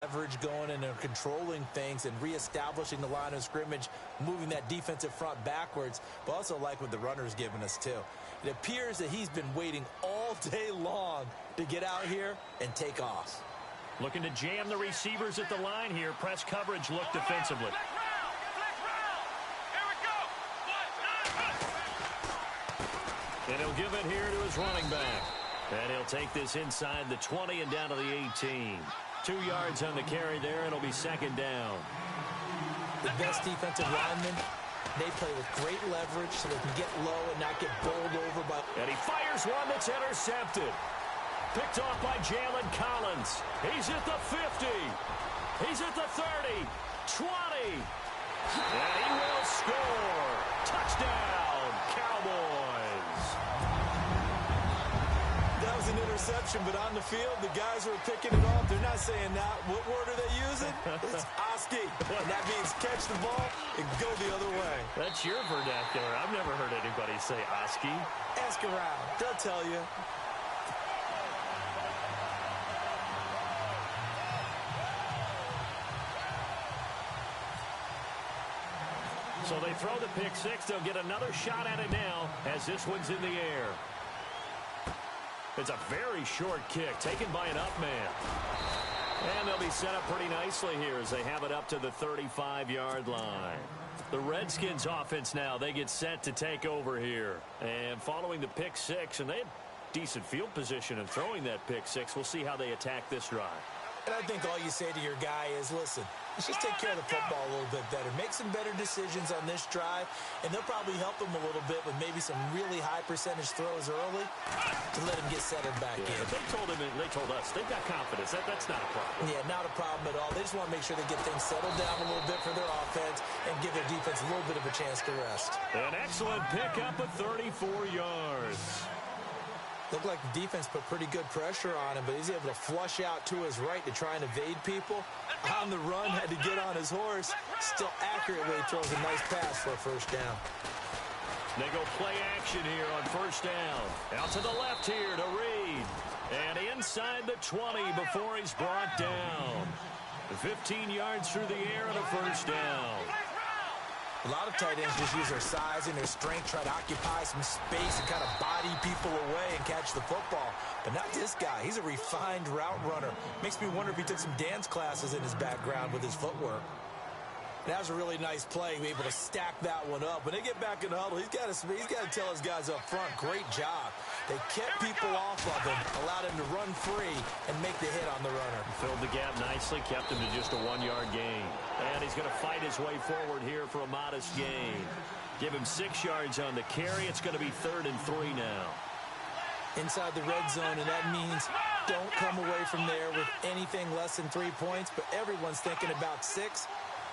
leverage going and they're controlling things and reestablishing the line of scrimmage, moving that defensive front backwards, but also like what the runner's given us too. It appears that he's been waiting all day long to get out here and take off. Looking to jam the receivers at the line here. Press coverage look defensively. And he'll give it here to his running back. And he'll take this inside the 20 and down to the 18. 2 yards on the carry there. It'll be second down. The best defensive linemen, they play with great leverage so they can get low and not get bowled over by... And he fires one that's intercepted. Picked off by Jalen Collins. He's at the 50. He's at the 30. 20. And he will score. Touchdown, Cowboys. That was an interception, but on the field, the guys who are picking it off, they're not saying that. What word are they using? It's Oski. And that means catch the ball and go the other way. That's your vernacular. I've never heard anybody say Oski. Ask around. They'll tell you. So they throw the pick six. They'll get another shot at it now as this one's in the air. It's a very short kick taken by an up man. And they'll be set up pretty nicely here as they have it up to the 35-yard line. The Redskins offense now, they get set to take over here. And following the pick six, and they had decent field position in throwing that pick six. We'll see how they attack this drive. And I think all you say to your guy is, listen, let's just take care of the football a little bit better. Make some better decisions on this drive, and they'll probably help him a little bit with maybe some really high percentage throws early to let him get settled back in. They told him, and they told us, they've got confidence. That's not a problem. Yeah, not a problem at all. They just want to make sure they get things settled down a little bit for their offense and give their defense a little bit of a chance to rest. An excellent pickup of 34 yards. Looked like the defense put pretty good pressure on him, but he's able to flush out to his right to try and evade people. On the run, had to get on his horse. Still accurately throws a nice pass for a first down. They go play action here on first down. Out to the left here to Reed. And inside the 20 before he's brought down. 15 yards through the air and a first down. A lot of tight ends just use their size and their strength, try to occupy some space and kind of body people away and catch the football. But not this guy. He's a refined route runner. Makes me wonder if he took some dance classes in his background with his footwork. That was a really nice play, able to stack that one up. When they get back in the huddle, he's got to tell his guys up front, great job. They kept people off of him, allowed him to run free and make the hit on the runner. Filled the gap nicely, kept him to just a 1-yard gain. And he's going to fight his way forward here for a modest gain. Give him 6 yards on the carry. It's going to be 3rd and 3 now. Inside the red zone, and that means don't come away from there with anything less than 3 points, but everyone's thinking about 6.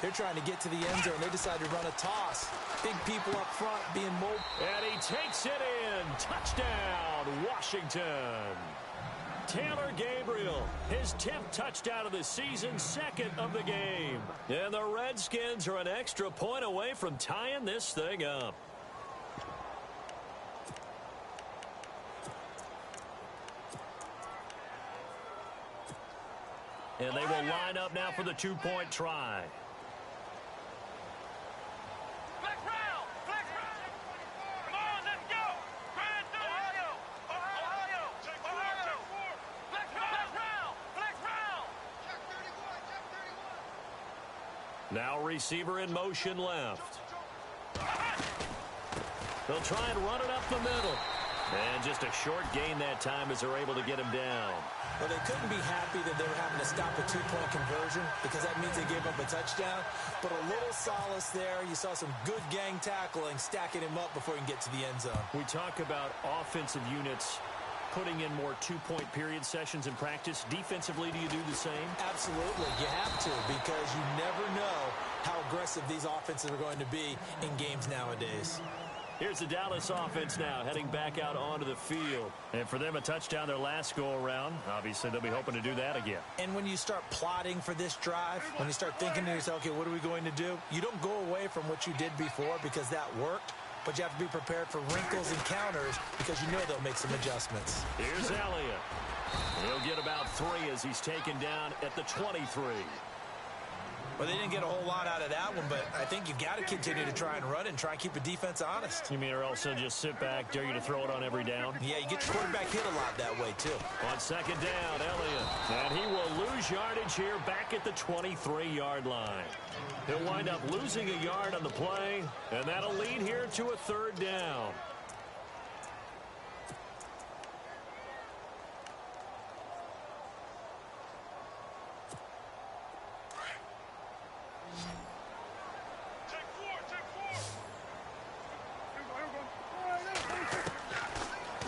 They're trying to get to the end zone. They decide to run a toss. Big people up front being mobile. And he takes it in. Touchdown, Washington. Taylor Gabriel, his 10th touchdown of the season, 2nd of the game. And the Redskins are an extra point away from tying this thing up. And they will line up now for the 2-point try. Now receiver in motion left. They'll try and run it up the middle. And just a short gain that time as they're able to get him down. Well, they couldn't be happy that they were having to stop a 2-point conversion because that means they gave up a touchdown. But a little solace there. You saw some good gang tackling, stacking him up before he can get to the end zone. We talk about offensive units putting in more 2-point period sessions in practice. Defensively, do you do the same? Absolutely. You have to, because you never know how aggressive these offenses are going to be in games nowadays. Here's the Dallas offense now, heading back out onto the field. And for them, a touchdown their last go-around. Obviously, they'll be hoping to do that again. And when you start plotting for this drive, when you start thinking to yourself, okay, what are we going to do? You don't go away from what you did before because that worked. but you have to be prepared for wrinkles and counters because you know they'll make some adjustments. Here's Elliott. He'll get about 3 as he's taken down at the 23. Well, they didn't get a whole lot out of that one, but I think you got to continue to try and run and try and keep the defense honest. You mean or also just sit back, dare you to throw it on every down? Yeah, you get your quarterback hit a lot that way, too. On second down, Elliott. And he will lose yardage here back at the 23-yard line. He'll wind up losing a yard on the play, and that'll lead here to a 3rd down.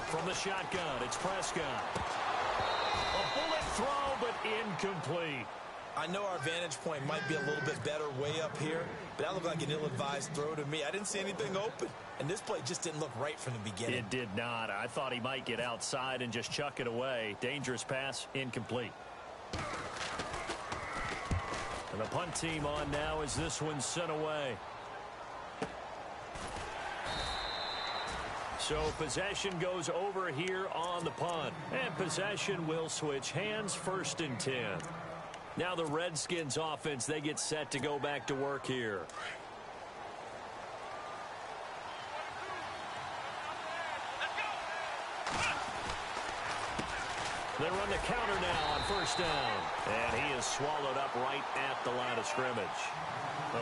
From the shotgun, it's Prescott. A bullet throw, but incomplete. I know our vantage point might be a little bit better way up here, but that looked like an ill-advised throw to me. I didn't see anything open, and this play just didn't look right from the beginning. It did not. I thought he might get outside and just chuck it away. Dangerous pass, incomplete. And the punt team on now as this one's sent away. So possession goes over here on the punt. And possession will switch hands, 1st and 10. Now the Redskins offense, they get set to go back to work here. They run the counter now on 1st down. And he is swallowed up right at the line of scrimmage.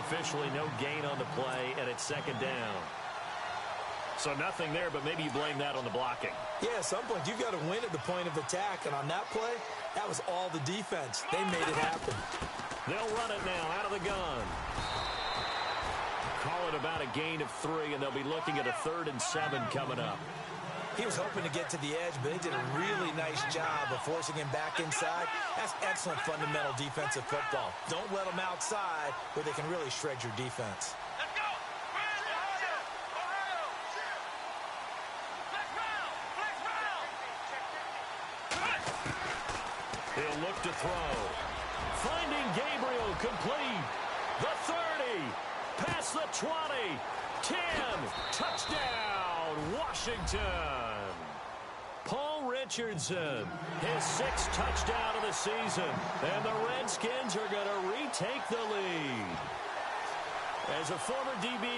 Officially no gain on the play, and it's 2nd down. So nothing there, but maybe you blame that on the blocking. Yeah, at some point, you've got to win at the point of attack. And on that play, that was all the defense. They made it happen. They'll run it now out of the gun. Call it about a gain of 3, and they'll be looking at a 3rd and 7 coming up. He was hoping to get to the edge, but they did a really nice job of forcing him back inside. That's excellent fundamental defensive football. Don't let them outside where they can really shred your defense. He'll look to throw. Finding Gabriel complete. The 30. Past the 20. 10. Touchdown, Washington. Paul Richardson, his 6th touchdown of the season. And the Redskins are going to retake the lead. As a former DB,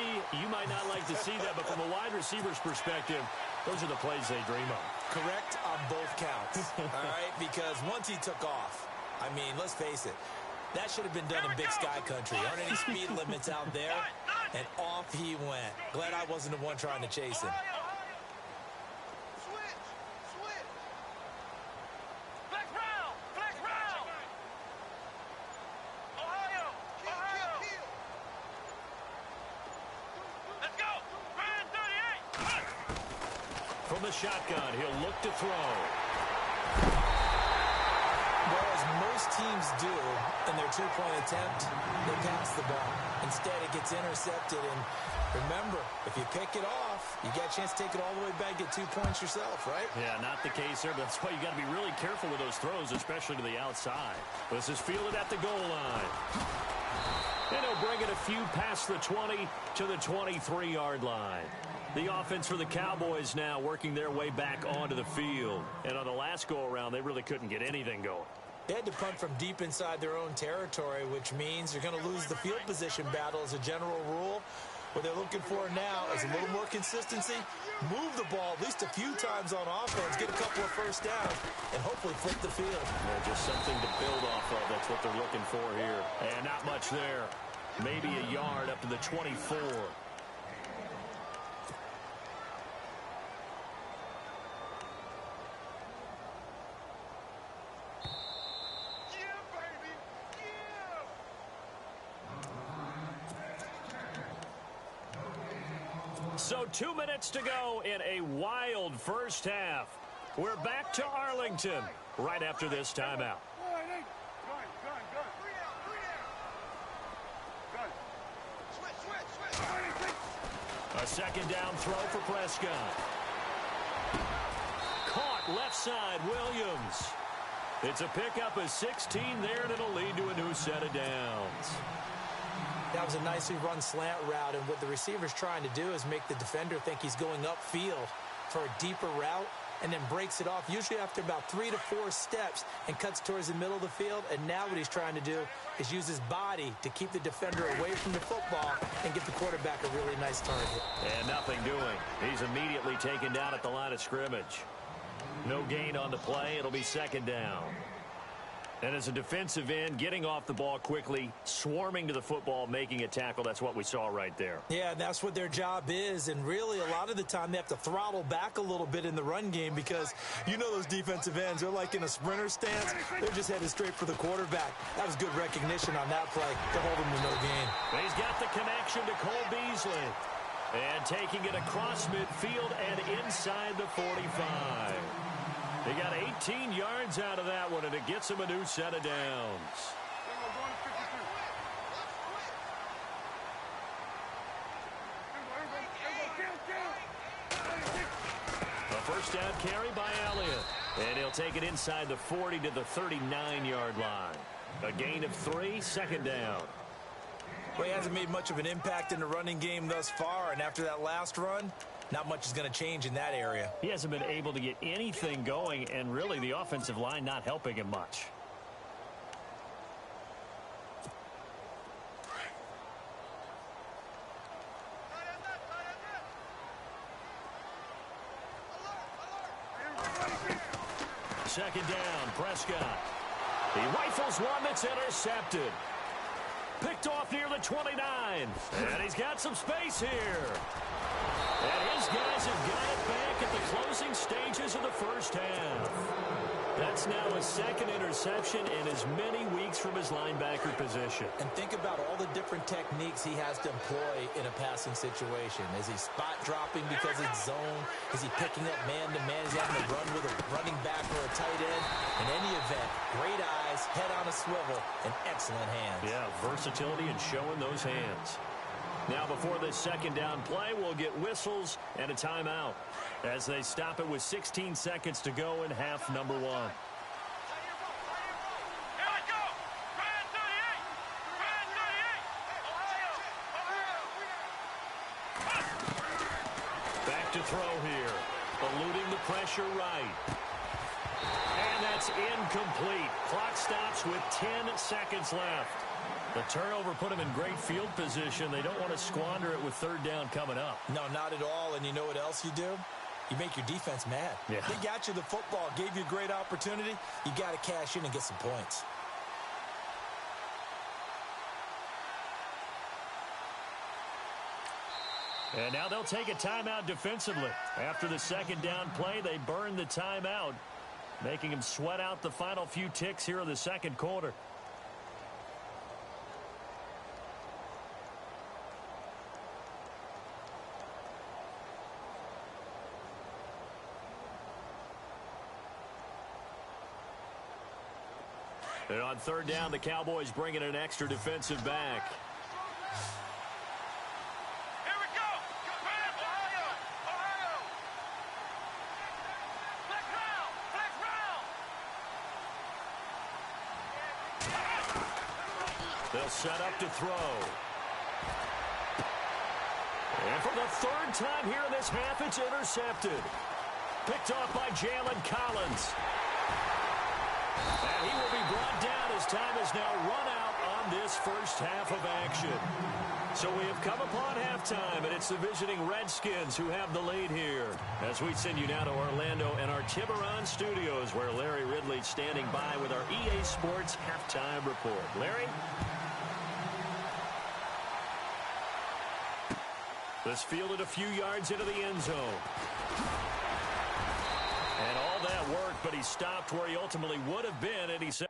you might not like to see that, but from a wide receiver's perspective, those are the plays they dream of. Correct on both counts, all right? Because once he took off, I mean, let's face it, that should have been done in Big Sky Country. Aren't any speed limits out there? And off he went. Glad I wasn't the one trying to chase him. From the shotgun, he'll look to throw. Well, as most teams do in their 2-point attempt, they pass the ball. Instead, it gets intercepted. And remember, if you pick it off, you get a chance to take it all the way back, get 2 points yourself, right? Yeah, not the case there, but that's why you got to be really careful with those throws, especially to the outside. This is fielded at the goal line. And he'll bring it a few past the 20 to the 23-yard line. The offense for the Cowboys now working their way back onto the field. And on the last go-around, they really couldn't get anything going. They had to punt from deep inside their own territory, which means they're going to lose the field position battle as a general rule. What they're looking for now is a little more consistency, move the ball at least a few times on offense, get a couple of 1st downs, and hopefully flip the field. Yeah, just something to build off of. That's what they're looking for here. And not much there. Maybe a yard up to the 24. So 2 minutes to go in a wild 1st half. We're back to Arlington right after this timeout. A 2nd down throw for Prescott. Caught left side, Williams. It's a pickup of 16 there, and it'll lead to a new set of downs. That was a nicely run slant route, and what the receiver's trying to do is make the defender think he's going upfield for a deeper route, and then breaks it off, usually after about 3 to 4 steps, and cuts towards the middle of the field. And now what he's trying to do is use his body to keep the defender away from the football and give the quarterback a really nice target. And nothing doing. He's immediately taken down at the line of scrimmage. No gain on the play. It'll be second down. And as a defensive end, getting off the ball quickly, swarming to the football, making a tackle, that's what we saw right there. Yeah, that's what their job is. And really, a lot of the time, they have to throttle back a little bit in the run game because you know those defensive ends, they're like in a sprinter stance. They're just headed straight for the quarterback. That was good recognition on that play to hold him to no gain. He's got the connection to Cole Beasley. And taking it across midfield and inside the 45. They got 18 yards out of that one, and it gets him a new set of downs. A first down carry by Elliott. And he'll take it inside the 40 to the 39-yard line. A gain of 3, second down. Well, he hasn't made much of an impact in the running game thus far, and after that last run, not much is going to change in that area. He hasn't been able to get anything going, and really the offensive line not helping him much. Second down, Prescott. He rifles one that's intercepted. Picked off near the 29. And he's got some space here. And his guys have got it back at the closing stages of the first half. That's now his second interception in as many weeks from his linebacker position. And think about all the different techniques he has to employ in a passing situation. Is he spot dropping because it's zone? Is he picking up man-to-man? Is he having to run with a running back or a tight end? In any event, great eyes, head on a swivel, and excellent hands. Yeah, versatility and showing those hands. Now before this second down play, we'll get whistles and a timeout as they stop it with 16 seconds to go in half number 1. Back to throw here. Eluding the pressure right. And that's incomplete. Clock stops with 10 seconds left. The turnover put him in great field position. They don't want to squander it with third down coming up. No, not at all. And you know what else you do? You make your defense mad. Yeah. They got you the football, gave you a great opportunity. You got to cash in and get some points. And now they'll take a timeout defensively. After the second down play, they burn the timeout, making him sweat out the final few ticks here in the second quarter. And on third down, the Cowboys bring in an extra defensive back. Here we go. Ohio. Flex round. They'll set up to throw. And for the third time here in this half, it's intercepted. Picked off by Jalen Collins. And he will be brought down as time is now run out on this first half of action. So we have come upon halftime, and it's the visiting Redskins who have the lead here. As we send you now to Orlando and our Tiburon studios, where Larry Ridley's standing by with our EA Sports halftime report. Larry? This fielded a few yards into the end zone. And all that worked, but he stopped where he ultimately would have been, and he said,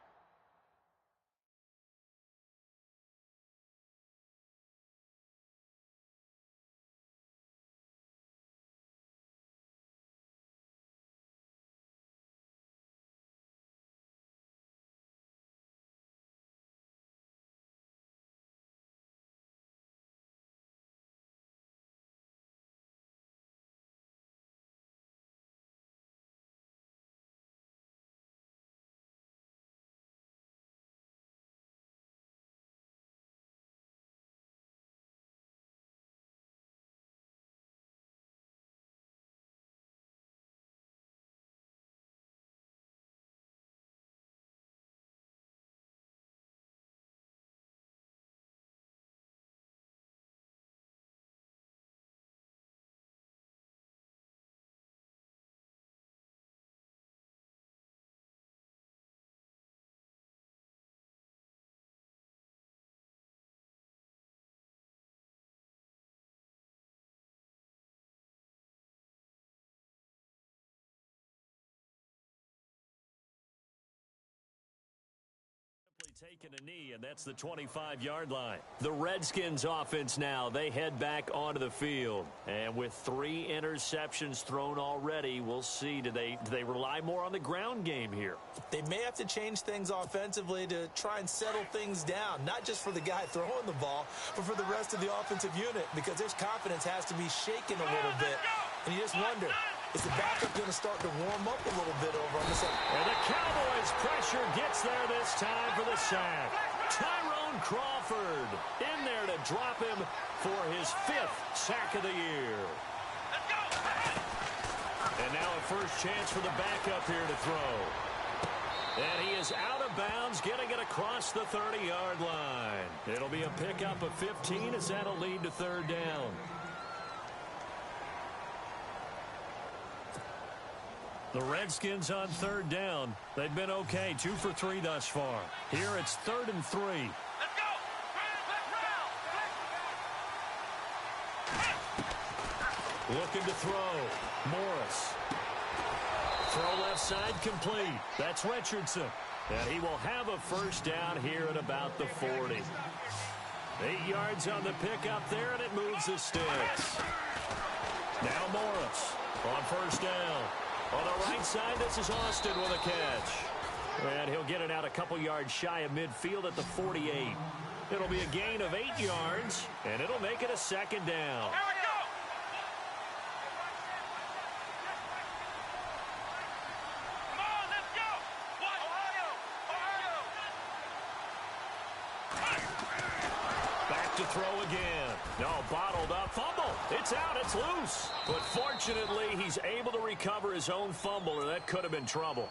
Taking a knee, and that's the 25-yard line. The Redskins offense now, they head back onto the field. And with 3 interceptions thrown already, we'll see. Do they rely more on the ground game here? They may have to change things offensively to try and settle things down, not just for the guy throwing the ball, but for the rest of the offensive unit, because their confidence has to be shaken a little bit. And you just wonder, is the backup going to start to warm up a little bit over on this side? And the Cowboys' pressure gets there this time for the sack. Tyrone Crawford in there to drop him for his 5th sack of the year. And now a first chance for the backup here to throw. And he is out of bounds, getting it across the 30-yard line. It'll be a pickup of 15 as that'll lead to 3rd down. The Redskins on 3rd down. They've been okay, 2 for 3 thus far. Here it's 3rd and 3. Let's go! Looking to throw. Morris. Throw left side complete. That's Richardson. And he will have a first down here at about the 40. 8 yards on the pickup there, and it moves the sticks. Now Morris on first down. On the right side, this is Austin with a catch. And he'll get it out a couple yards shy of midfield at the 48. It'll be a gain of 8 yards, and it'll make it a 2nd down. Here we go! Come on, let's go! What? Ohio! Back to throw again. No, bottled up. Fumble. It's out. It's loose. But fortunately, he's able to recover his own fumble, or that could have been trouble.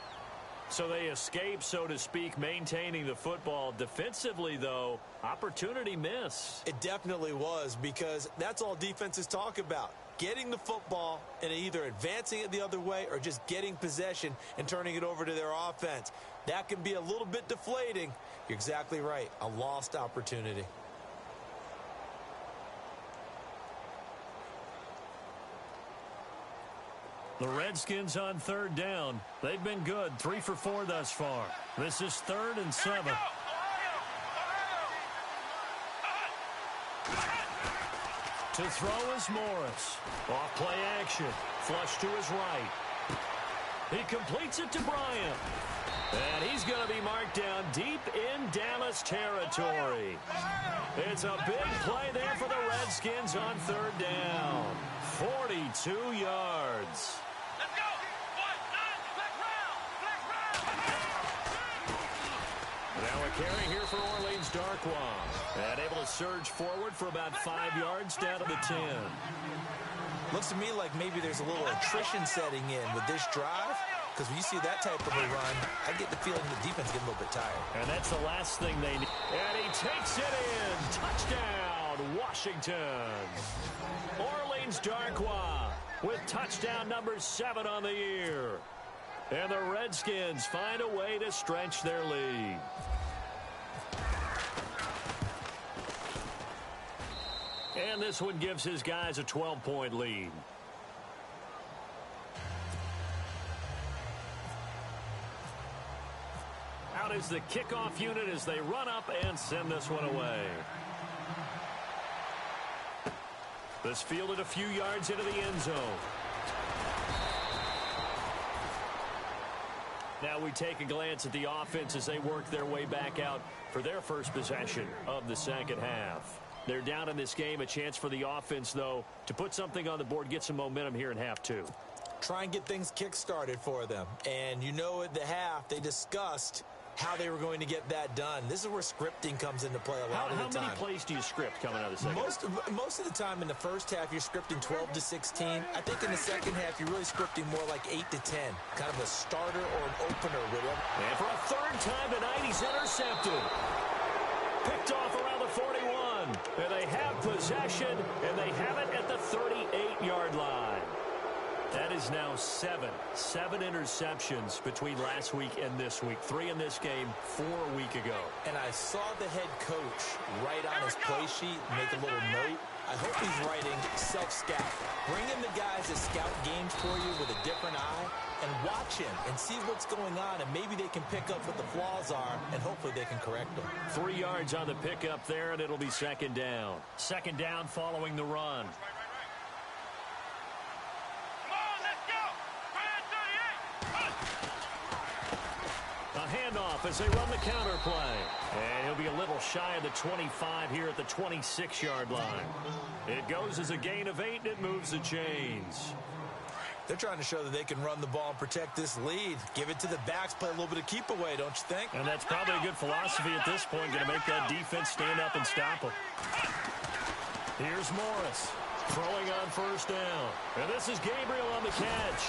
So they escape, so to speak, maintaining the football. Defensively, though, opportunity miss. It definitely was, because that's all defenses talk about. Getting the football and either advancing it the other way or just getting possession and turning it over to their offense. That can be a little bit deflating. You're exactly right. A lost opportunity. The Redskins on 3rd down. They've been good, 3 for 4 thus far. This is 3rd and 7. To throw is Morris. Off play action. Flush to his right. He completes it to Bryant. And he's going to be marked down deep in Dallas territory. It's a big play there for the Redskins on 3rd down. 42 yards. Let's go! Now a carry here for Orleans Darkwa. And able to surge forward for about 5 yards down to the 10. Looks to me like maybe there's a little attrition setting in with this drive, because when you see that type of a run, I get the feeling the defense gets a little bit tired. And that's the last thing they need. And he takes it in. Touchdown, Washington. Orleans Darkwa with touchdown number 7 on the year. And the Redskins find a way to stretch their lead. And this one gives his guys a 12-point lead. Out is the kickoff unit as they run up and send this one away. This fielded a few yards into the end zone. Now we take a glance at the offense as they work their way back out for their first possession of the second half. They're down in this game. A chance for the offense, though, to put something on the board, get some momentum here in half 2. Try and get things kick-started for them. And you know at the half, they discussed how they were going to get that done. This is where scripting comes into play a lot of the time. How many plays do you script coming out of the second half? Most of the time in the first half, you're scripting 12 to 16. I think in the second half, you're really scripting more like 8 to 10. Kind of a starter or an opener, whatever. And for a 3rd time tonight, he's intercepted. Picked off around the 41. And they have possession, and they have it at the 38-yard line. That is now 7 interceptions between last week and this week. 3 in this game, 4 a week ago. And I saw the head coach write on his play sheet, make a little note I hope he's writing self-scout. Bring in the guys that scout games for you with a different eye and watch him and see what's going on, and maybe they can pick up what the flaws are, and hopefully they can correct them. 3 yards on the pickup there, and it'll be second down. Second down following the run. A handoff as they run the counter play. And he'll be a little shy of the 25 here at the 26-yard line. It goes as a gain of 8, and it moves the chains. They're trying to show that they can run the ball and protect this lead. Give it to the backs, play a little bit of keep away, don't you think? And that's probably a good philosophy at this point, going to make that defense stand up and stop them. Here's Morris throwing on first down. And this is Gabriel on the catch.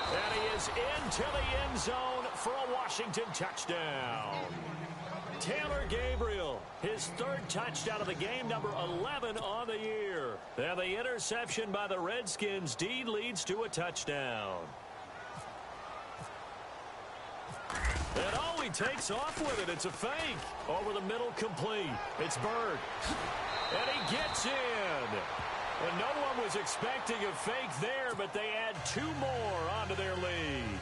And he is into the end zone for a Washington touchdown. Taylor Gabriel, his 3rd touchdown of the game, number 11 on the year. And the interception by the Redskins deed leads to a touchdown. And oh, he takes off with it. It's a fake. Over the middle, complete. It's Bird. And he gets in. And no one was expecting a fake there, but they add 2 more onto their lead.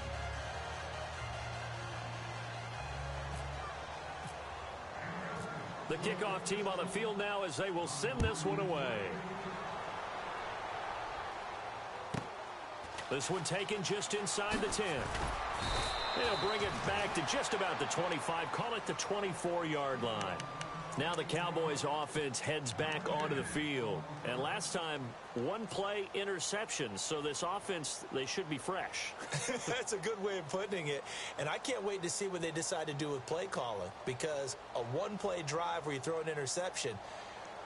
The kickoff team on the field now as they will send this one away. This one taken just inside the 10. They'll bring it back to just about the 25, call it the 24-yard line. Now the Cowboys offense heads back onto the field. And last time, 1 play interception. So this offense, they should be fresh. That's a good way of putting it. And I can't wait to see what they decide to do with play calling. Because a 1-play drive where you throw an interception,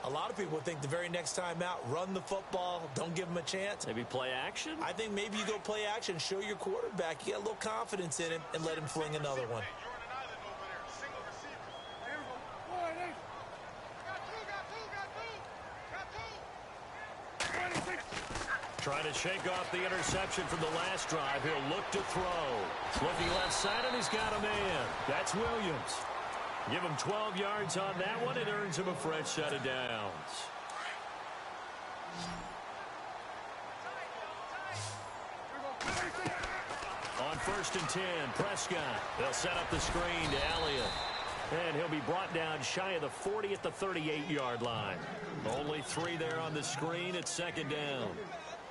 a lot of people think the very next time out, run the football, don't give them a chance. Maybe play action? I think maybe you go play action, show your quarterback, you get a little confidence in him, and let him fling another one. Trying to shake off the interception from the last drive. He'll look to throw. Looking left side, and he's got a man. That's Williams. Give him 12 yards on that one. It earns him a fresh set of downs. On 1st and 10, Prescott. They'll set up the screen to Elliott. And he'll be brought down shy of the 40 at the 38-yard line. Only 3 there on the screen. It's second down.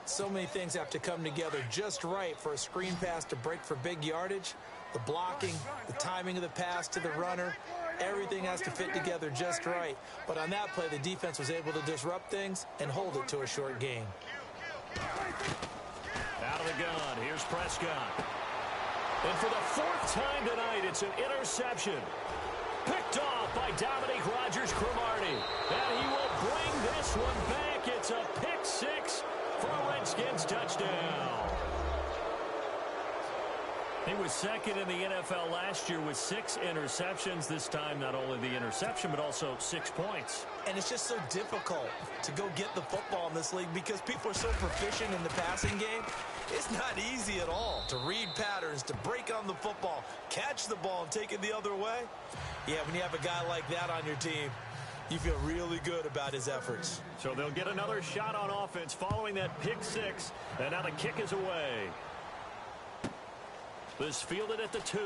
So many things have to come together just right for a screen pass to break for big yardage. The blocking, the timing of the pass to the runner, everything has to fit together just right. But on that play, the defense was able to disrupt things and hold it to a short gain. Out of the gun, here's Prescott. And for the 4th time tonight, it's an interception. Picked off by Dominique Rodgers-Cromartie. And he will bring this one back. It's a pick 6 for a Redskins touchdown. He was 2nd in the NFL last year with 6 interceptions. This time, not only the interception, but also 6 points. And it's just so difficult to go get the football in this league because people are so proficient in the passing game. It's not easy at all to read patterns, to break on the football, catch the ball, and take it the other way. Yeah, when you have a guy like that on your team, you feel really good about his efforts. So they'll get another shot on offense following that pick 6. And now the kick is away. This fielded at the 2.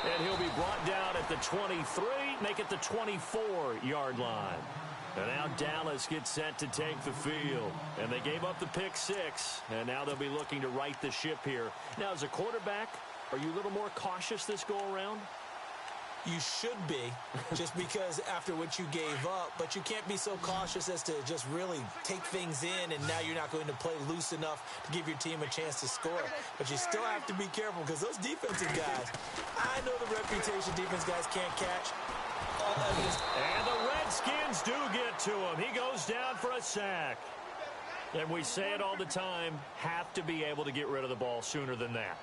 And he'll be brought down at the 23, make it the 24-yard line. And now Dallas gets set to take the field. And they gave up the pick 6. And now they'll be looking to right the ship here. Now, as a quarterback, are you a little more cautious this go-around? You should be, just because after what you gave up. But you can't be so cautious as to just really take things in, and now you're not going to play loose enough to give your team a chance to score. But you still have to be careful because those defensive guys, I know the reputation defense guys can't catch. And the Redskins do get to him. He goes down for a sack. And we say it all the time, have to be able to get rid of the ball sooner than that.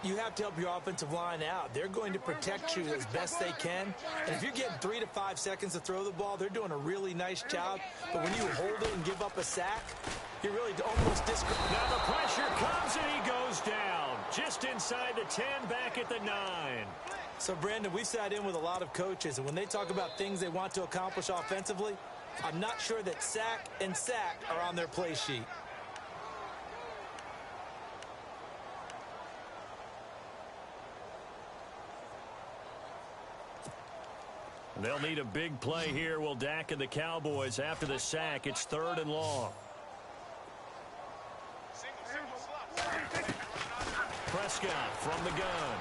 You have to help your offensive line out. They're going to protect you as best they can. And if you're getting 3 to 5 seconds to throw the ball, they're doing a really nice job. But when you hold it and give up a sack, you're really almost disconnected. Now the pressure comes and he goes down. Just inside the 10, back at the 9. So, Brandon, we've sat in with a lot of coaches, and when they talk about things they want to accomplish offensively, I'm not sure that sack and sack are on their play sheet. They'll need a big play here, will Dak and the Cowboys. After the sack, it's 3rd and long. Prescott from the gun.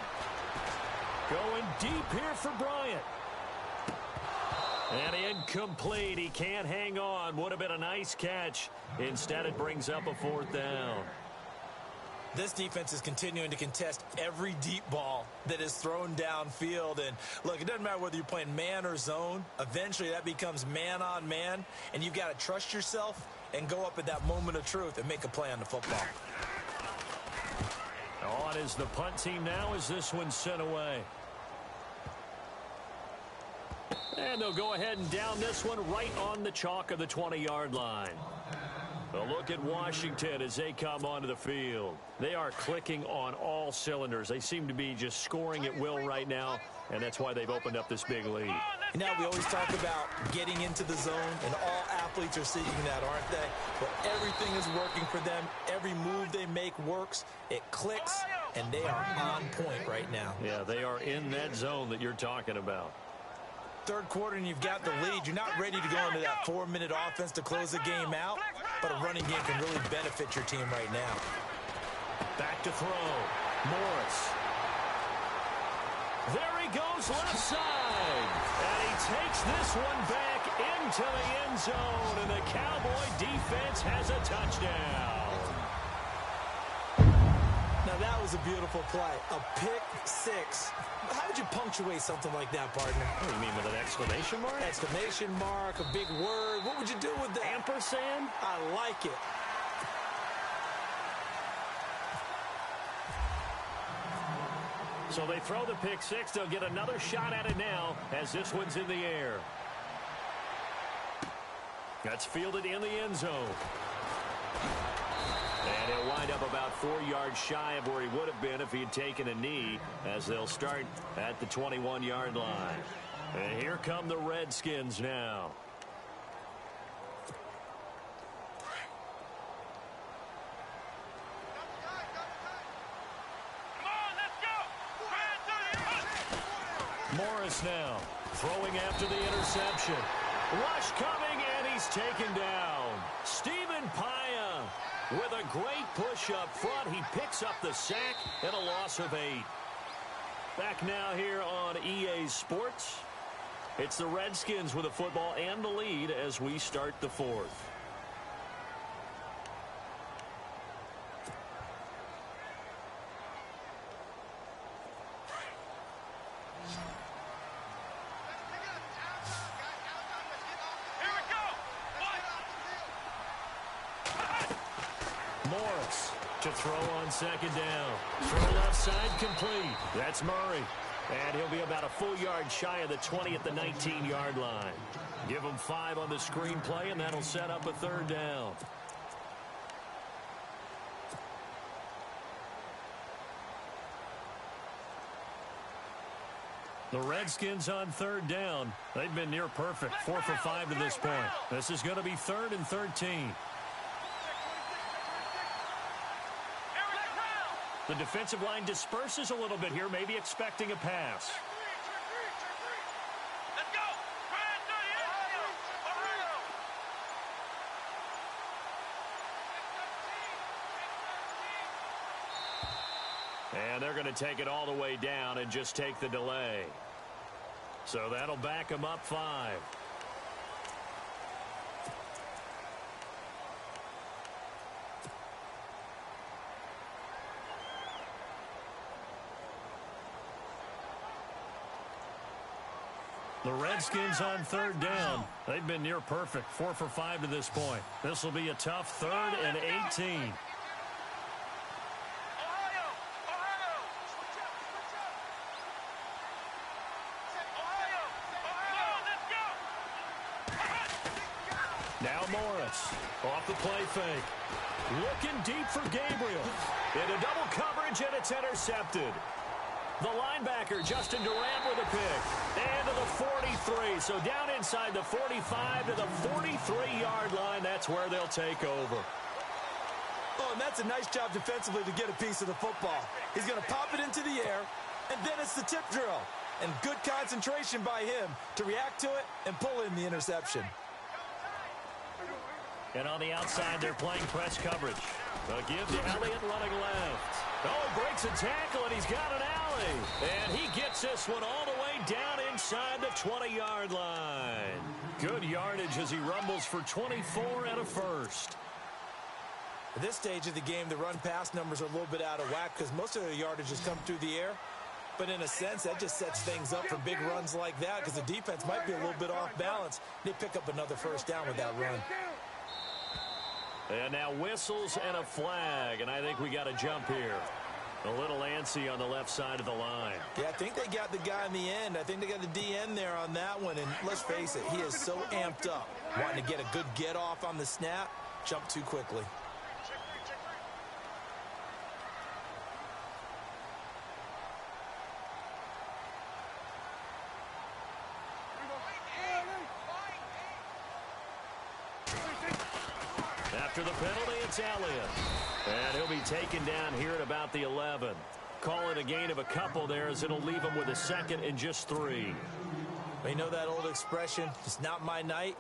Going deep here for Bryant. And incomplete. He can't hang on. Would have been a nice catch. Instead, it brings up a 4th down. This defense is continuing to contest every deep ball that is thrown downfield. And, look, it doesn't matter whether you're playing man or zone. Eventually, that becomes man-on-man, and you've got to trust yourself and go up at that moment of truth and make a play on the football. On is the punt team now as this one's sent away. And they'll go ahead and down this one right on the chalk of the 20-yard line. A look at Washington as they come onto the field. They are clicking on all cylinders. They seem to be just scoring at will right now, and that's why they've opened up this big lead. Now, we always talk about getting into the zone, and all athletes are seeking that, aren't they? But everything is working for them. Every move they make works. It clicks, and they are on point right now. Yeah, they are in that zone that you're talking about. Third quarter and you've got the lead. You're not ready to go into that 4-minute offense to close the game out, but a running game can really benefit your team right now. Back to throw. Morris. There he goes left side. And he takes this one back into the end zone, and the Cowboy defense has a touchdown. Now, that was a beautiful play. A pick six. How would you punctuate something like that, partner? What do you mean, with an exclamation mark? Exclamation mark, a big word. What would you do with that? Ampersand? I like it. So they throw the pick six. They'll get another shot at it now as this one's in the air. That's fielded in the end zone. And he'll wind up about 4 yards shy of where he would have been if he had taken a knee, as they'll start at the 21-yard line. And here come the Redskins now. Morris now throwing after the interception. Rush coming, and he's taken down. Stephen Paya with a great push up front. He picks up the sack and a loss of 8. Back now here on EA Sports. It's the Redskins with the football and the lead as we start the 4th. Morris to throw on second down. Throw left side complete. That's Murray. And he'll be about a full yard shy of the 20 at the 19-yard line. Give him 5 on the screenplay, and that'll set up a 3rd down. The Redskins on 3rd down. They've been near perfect, 4 for 5 to this point. This is going to be 3rd and 13. The defensive line disperses a little bit here, maybe expecting a pass. Let's go. And they're going to take it all the way down and just take the delay. So that'll back them up 5. The Redskins on 3rd down. They've been near perfect, 4 for 5 to this point. This will be a tough 3rd and 18. Now Morris off the play fake. Looking deep for Gabriel. Into double coverage, and it's intercepted. The linebacker, Justin Durant, with a pick. And to the 43. play. So down inside the 45 to the 43-yard line. That's where they'll take over. Oh, and that's a nice job defensively to get a piece of the football. He's going to pop it into the air, and then it's the tip drill. And good concentration by him to react to it and pull in the interception. And on the outside, they're playing press coverage. They'll give to Elliott running left. Oh, breaks a tackle, and he's got an alley. And he gets this one all the way down inside the 20-yard line. Good yardage as he rumbles for 24 and a first. At this stage of the game, the run-pass numbers are a little bit out of whack because most of the yardage has come through the air. But in a sense, that just sets things up for big runs like that because the defense might be a little bit off balance. They pick up another first down with that run. And now whistles and a flag, and I think we got a jump here. A little antsy on the left side of the line. Yeah, I think they got the guy in the end. I think they got the DN there on that one. And let's face it, he is so amped up, wanting to get a good get-off on the snap, jump too quickly. After the penalty, it's Elliott. And he'll be taken down here at about the 11. Call it a gain of a couple there as it'll leave him with a second and just 3. You know that old expression, it's not my night?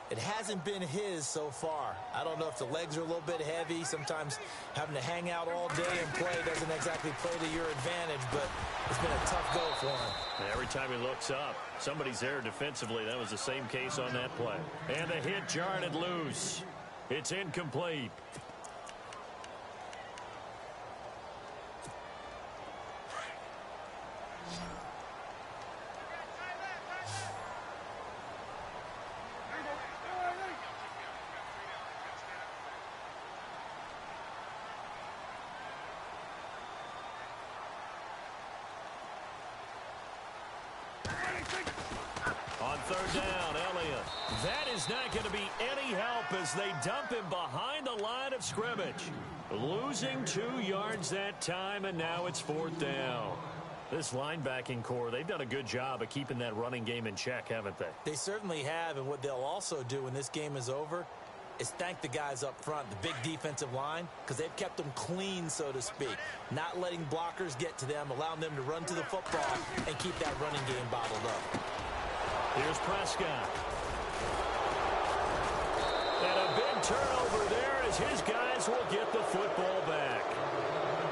It hasn't been his so far. I don't know if the legs are a little bit heavy. Sometimes having to hang out all day and play doesn't exactly play to your advantage, but it's been a tough go for him. Every time he looks up, somebody's there defensively. That was the same case on that play. And the hit jarred it loose. It's incomplete. On third down, Elliott. That is not going to be any help as they dump him behind the line of scrimmage. Losing 2 yards that time, and now it's 4th down. This linebacking core, they've done a good job of keeping that running game in check, haven't they? They certainly have, and what they'll also do when this game is over is thank the guys up front, the big defensive line, because they've kept them clean, so to speak. Not letting blockers get to them, allowing them to run to the football and keep that running game bottled up. Here's Prescott. And a big turnover there as his guys will get the football back.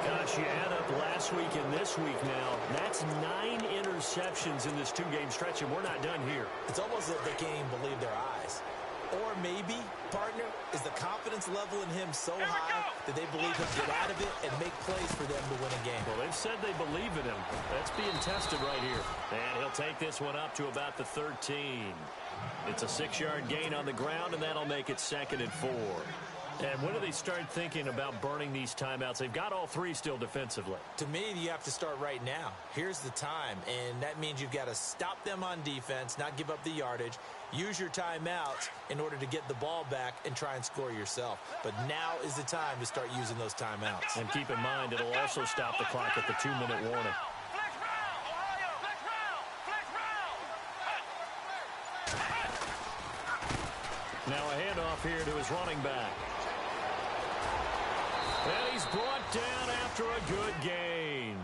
Gosh, you add up last week and this week now. That's 9 interceptions in this 2-game stretch, and we're not done here. It's almost as if they can't even believe their eyes. Or maybe, partner, is the confidence level in him so high that they believe he'll get out of it and make plays for them to win a game. Well, they've said they believe in him. That's being tested right here. And he'll take this one up to about the 13. It's a 6-yard gain on the ground, and that'll make it 2nd and 4. And when do they start thinking about burning these timeouts? They've got all 3 still defensively. To me, you have to start right now. Here's the time, and that means you've got to stop them on defense, not give up the yardage, use your timeouts in order to get the ball back and try and score yourself. But now is the time to start using those timeouts. And keep in mind, it'll also stop the clock at the 2-minute warning. Now a handoff here to his running back. And he's brought down after a good gain.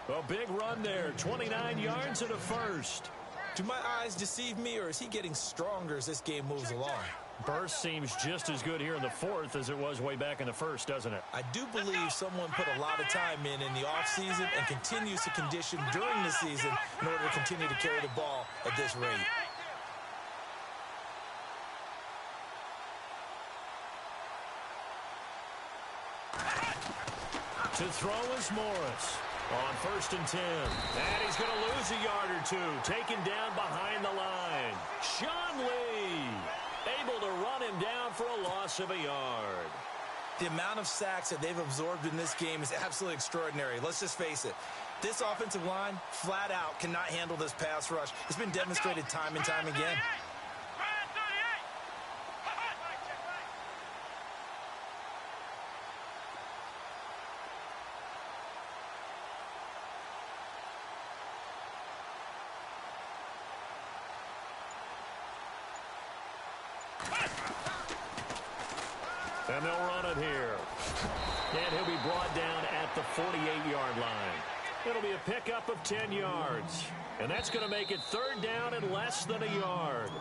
A big run there, 29 yards and a first. Do my eyes deceive me, or is he getting stronger as this game moves along? Burst seems just as good here in the 4th as it was way back in the 1st, doesn't it? I do believe someone put a lot of time in the offseason and continues to condition during the season in order to continue to carry the ball at this rate. To throw is Morris on 1st and 10. And he's going to lose a yard or 2. Taken down behind the line. Sean Lee able to run him down for a loss of a yard. The amount of sacks that they've absorbed in this game is absolutely extraordinary. Let's just face it. This offensive line, flat out, cannot handle this pass rush. It's been demonstrated time and time again. And they'll run it here. And he'll be brought down at the 48-yard line. It'll be a pickup of 10 yards. And that's going to make it third down and less than a yard.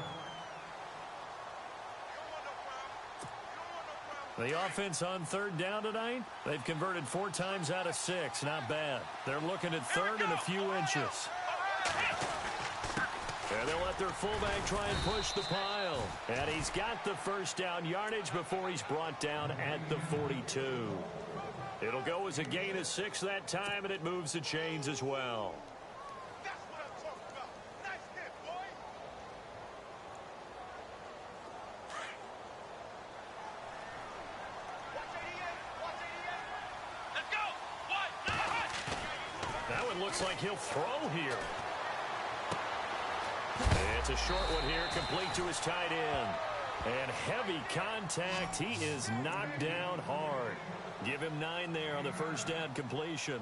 The offense on third down tonight, they've converted 4 times out of 6. Not bad. They're looking at third and a few inches. And they'll let their fullback try and push the pile. And he's got the first down yardage before he's brought down at the 42. It'll go as a gain of 6 that time, and it moves the chains as well. That's what I'm talking about. Nice hit, boy. Let's go. That one looks like he'll throw here. It's a short one here, complete to his tight end. And heavy contact. He is knocked down hard. Give him 9 there on the first down completion.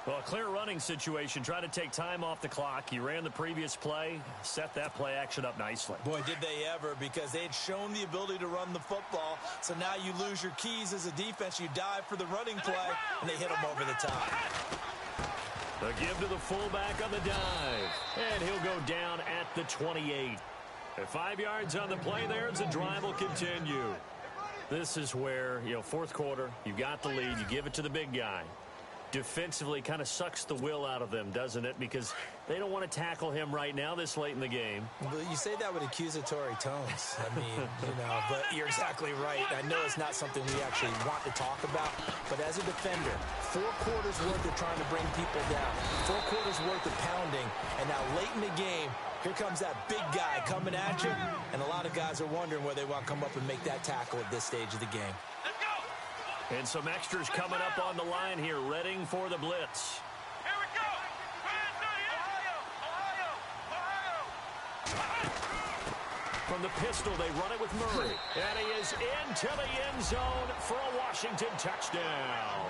Well, a clear running situation. Try to take time off the clock. He ran the previous play, set that play action up nicely. Boy, did they ever, because they had shown the ability to run the football. So now you lose your keys as a defense. You dive for the running play, and they hit him over the top. The give to the fullback on the dive. And he'll go down at the 28. At 5 yards on the play there as the drive will continue. This is where, fourth quarter, you got the lead. You give it to the big guy. Defensively kind of sucks the will out of them, doesn't it? Because they don't want to tackle him right now this late in the game. But you say that with accusatory tones. I mean, but you're exactly right. I know it's not something we actually want to talk about. But as a defender, 4 quarters worth of trying to bring people down. 4 quarters worth of pounding. And now late in the game, here comes that big guy coming at you. And a lot of guys are wondering where they want to come up and make that tackle at this stage of the game. And some extras coming up on the line here, readying for the blitz. Here we go. Ohio. From the pistol, they run it with Murray. And he is into the end zone for a Washington touchdown.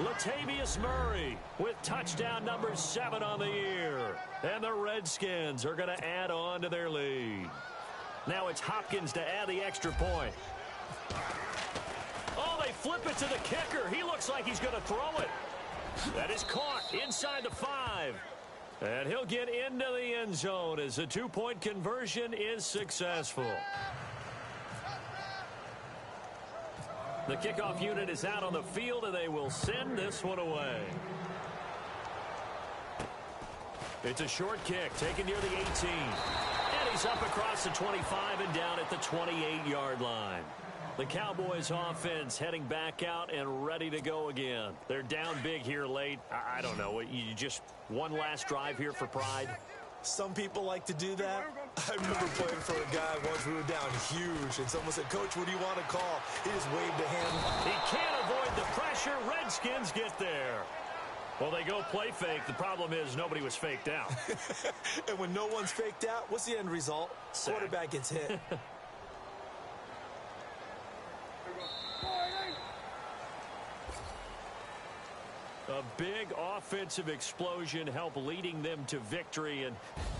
Latavius Murray with touchdown number 7 on the year. And the Redskins are going to add on to their lead. Now it's Hopkins to add the extra point. Oh, they flip it to the kicker. He looks like he's going to throw it. That is caught inside the 5. And he'll get into the end zone as the 2-point conversion is successful. The kickoff unit is out on the field, and they will send this one away. It's a short kick taken near the 18. And he's up across the 25 and down at the 28-yard line. The Cowboys offense heading back out and ready to go again. They're down big here late. I don't know. You just one last drive here for pride? Some people like to do that. I remember playing for a guy once we were down huge, and someone said, "Coach, what do you want to call?" He just waved a hand. He can't avoid the pressure. Redskins get there. Well, they go play fake. The problem is nobody was faked out. And when no one's faked out, what's the end result? Sack. Quarterback gets hit. A big offensive explosion helped leading them to victory. And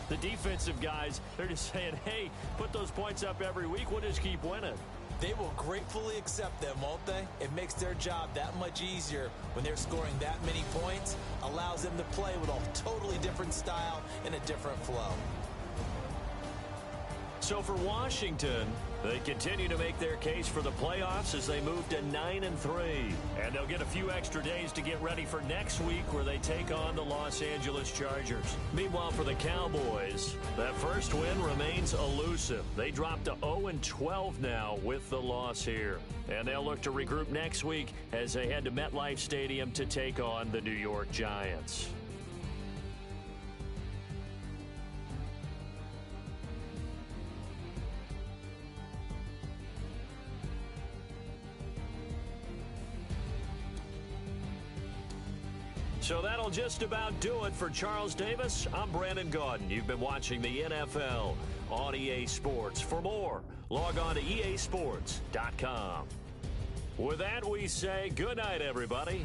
the defensive guys, they're just saying, hey, put those points up every week. We'll just keep winning. They will gratefully accept them, won't they? It makes their job that much easier when they're scoring that many points. Allows them to play with a totally different style and a different flow. So for Washington, they continue to make their case for the playoffs as they move to 9-3. And they'll get a few extra days to get ready for next week where they take on the Los Angeles Chargers. Meanwhile, for the Cowboys, that first win remains elusive. They dropped to 0-12 now with the loss here. And they'll look to regroup next week as they head to MetLife Stadium to take on the New York Giants. So that'll just about do it for Charles Davis. I'm Brandon Gaudin. You've been watching the NFL on EA Sports. For more, log on to easports.com. With that, we say good night, everybody.